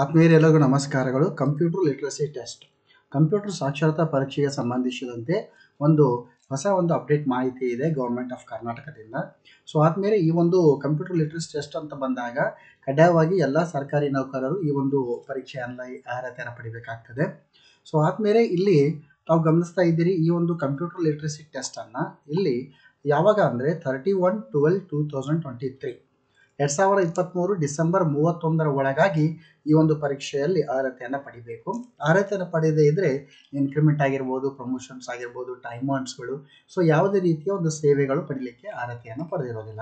ಆತ್ಮೀಯರೆಲ್ಲರಿಗೂ ನಮಸ್ಕಾರಗಳು. Computer literacy test, computer ಸಾಕ್ಷರತಾ ಪರೀಕ್ಷೆಗೆ ಸಂಬಂಧಿಸಿದಂತೆ ಒಂದು ಹೊಸ ಅಪ್ಡೇಟ್ ಮಾಹಿತಿ ಇದೆ ಗೌರ್ಮೆಂಟ್ ಆಫ್ ಕರ್ನಾಟಕದಿಂದ. ಸೊ ಆದ್ಮೇಲೆ ಈ ಒಂದು ಕಂಪ್ಯೂಟರ್ ಲಿಟ್ರಸಿ ಟೆಸ್ಟ್ ಅಂತ ಬಂದಾಗ ಕಡ್ಡಾಯವಾಗಿ ಎಲ್ಲ ಸರ್ಕಾರಿ ನೌಕರರು ಈ ಒಂದು ಪರೀಕ್ಷೆಯನ್ನು ಅರ್ಹತೆಯನ್ನು ಪಡಿಬೇಕಾಗ್ತದೆ. ಸೊ ಆದ್ಮೇಲೆ ಇಲ್ಲಿ ತಾವು ಗಮನಿಸ್ತಾ ಇದ್ದೀರಿ, ಈ ಒಂದು ಕಂಪ್ಯೂಟರ್ ಲಿಟ್ರಸಿ ಟೆಸ್ಟನ್ನು ಇಲ್ಲಿ ಯಾವಾಗ ಅಂದರೆ 31/12/2023 2023 ಡಿಸೆಂಬರ್ 31 ಒಳಗಾಗಿ ಈ ಒಂದು ಪರೀಕ್ಷೆಯಲ್ಲಿ ಅರ್ಹತೆಯನ್ನು ಪಡಿಬೇಕು. ಅರ್ಹತೆಯನ್ನು ಪಡೆಯದೇ ಇದ್ದರೆ ಇನ್ಕ್ರಿಮೆಂಟ್ ಆಗಿರ್ಬೋದು, ಪ್ರಮೋಷನ್ಸ್ ಆಗಿರ್ಬೋದು, ಟೈಮೌಂಟ್ಸ್ಗಳು, ಸೊ ಯಾವುದೇ ರೀತಿಯ ಒಂದು ಸೇವೆಗಳು ಪಡೀಲಿಕ್ಕೆ ಅರ್ಹತೆಯನ್ನು ಪಡೆದಿರೋದಿಲ್ಲ.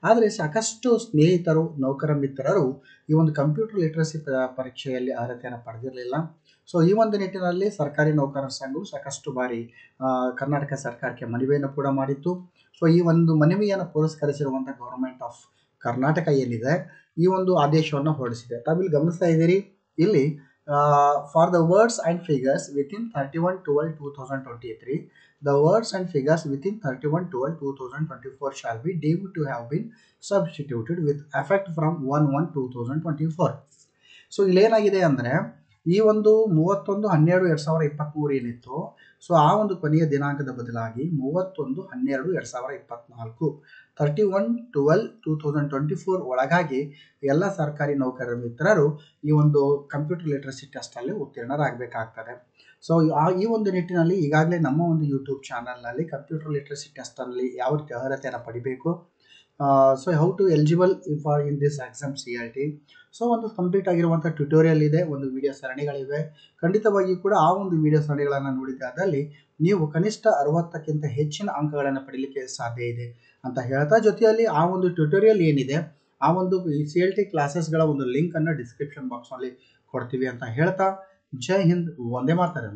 ಆದರೆ ಸಾಕಷ್ಟು ಸ್ನೇಹಿತರು, ನೌಕರ ಮಿತ್ರರು ಈ ಒಂದು ಕಂಪ್ಯೂಟರ್ ಲಿಟ್ರಸಿ ಪರೀಕ್ಷೆಯಲ್ಲಿ ಅರ್ಹತೆಯನ್ನು ಪಡೆದಿರಲಿಲ್ಲ. ಸೊ ಈ ಒಂದು ನಿಟ್ಟಿನಲ್ಲಿ ಸರ್ಕಾರಿ ನೌಕರರ ಸಂಘವು ಸಾಕಷ್ಟು ಬಾರಿ ಕರ್ನಾಟಕ ಸರ್ಕಾರಕ್ಕೆ ಮನವಿಯನ್ನು ಕೂಡ ಮಾಡಿತ್ತು. ಸೊ ಈ ಒಂದು ಮನವಿಯನ್ನು ಪುರಸ್ಕರಿಸಿರುವಂಥ ಗೌರ್ಮೆಂಟ್ ಆಫ್ ಕರ್ನಾಟಕ ಏನಿದೆ ಈ ಒಂದು ಆದೇಶವನ್ನು ಹೊರಡಿಸಿದೆ. ತಾವಿಲ್ಲಿ ಗಮನಿಸ್ತಾ ಇದ್ದೀರಿ, ಇಲ್ಲಿ for the words and figures within 31/12/2023 the words and figures within 31/12/2024 shall be deemed to have been substituted with effect from 1/1/2024. So ಇಲ್ಲೇನಾಗಿದೆ ಅಂದರೆ ಈ ಒಂದು 31/12/2023 ಏನಿತ್ತು, ಸೊ ಆ ಒಂದು ಕೊನೆಯ ದಿನಾಂಕದ ಬದಲಾಗಿ 31/12/2024 31/12/2024 ಒಳಗಾಗಿ ಎಲ್ಲ ಸರ್ಕಾರಿ ನೌಕರರ ಮಿತ್ರರು ಈ ಒಂದು ಕಂಪ್ಯೂಟರ್ ಲಿಟ್ರಸಿ ಟೆಸ್ಟಲ್ಲಿ ಉತ್ತೀರ್ಣರಾಗಬೇಕಾಗ್ತದೆ. ಸೊ ಈ ಒಂದು ನಿಟ್ಟಿನಲ್ಲಿ ಈಗಾಗಲೇ ನಮ್ಮ ಒಂದು ಯೂಟ್ಯೂಬ್ ಚಾನಲ್ನಲ್ಲಿ ಕಂಪ್ಯೂಟರ್ ಲಿಟ್ರಸಿ ಟೆಸ್ಟಲ್ಲಿ ಯಾವ ರೀತಿ ಅರ್ಹತೆಯನ್ನು ಪಡಿಬೇಕು, so how to eligible for in this exam CLT, so ಒಂದು ಕಂಪ್ಲೀಟ್ ಆಗಿರುವಂಥ ಟ್ಯುಟೋರಿಯಲ್ ಇದೆ, ಒಂದು ವಿಡಿಯೋ ಸರಣಿಗಳಿವೆ. ಖಂಡಿತವಾಗಿ ಕೂಡ ಆ ಒಂದು ವಿಡಿಯೋ ಸರಣಿಗಳನ್ನು ನೋಡಿದಾದಲ್ಲಿ ನೀವು ಕನಿಷ್ಠ 60ಕ್ಕಿಂತ ಹೆಚ್ಚಿನ ಅಂಕಗಳನ್ನು ಪಡೀಲಿಕ್ಕೆ ಸಾಧ್ಯ ಇದೆ ಅಂತ ಹೇಳ್ತಾ, ಜೊತೆಯಲ್ಲಿ ಆ ಒಂದು ಟ್ಯುಟೋರಿಯಲ್ ಏನಿದೆ ಆ ಒಂದು CLT ಕ್ಲಾಸಸ್ಗಳ ಒಂದು ಲಿಂಕನ್ನು ಡಿಸ್ಕ್ರಿಪ್ಷನ್ ಬಾಕ್ಸ್ನಲ್ಲಿ ಕೊಡ್ತೀವಿ ಅಂತ ಹೇಳ್ತಾ, ಜೈ ಹಿಂದ್, ವಂದೇ ಮಾತರಂ.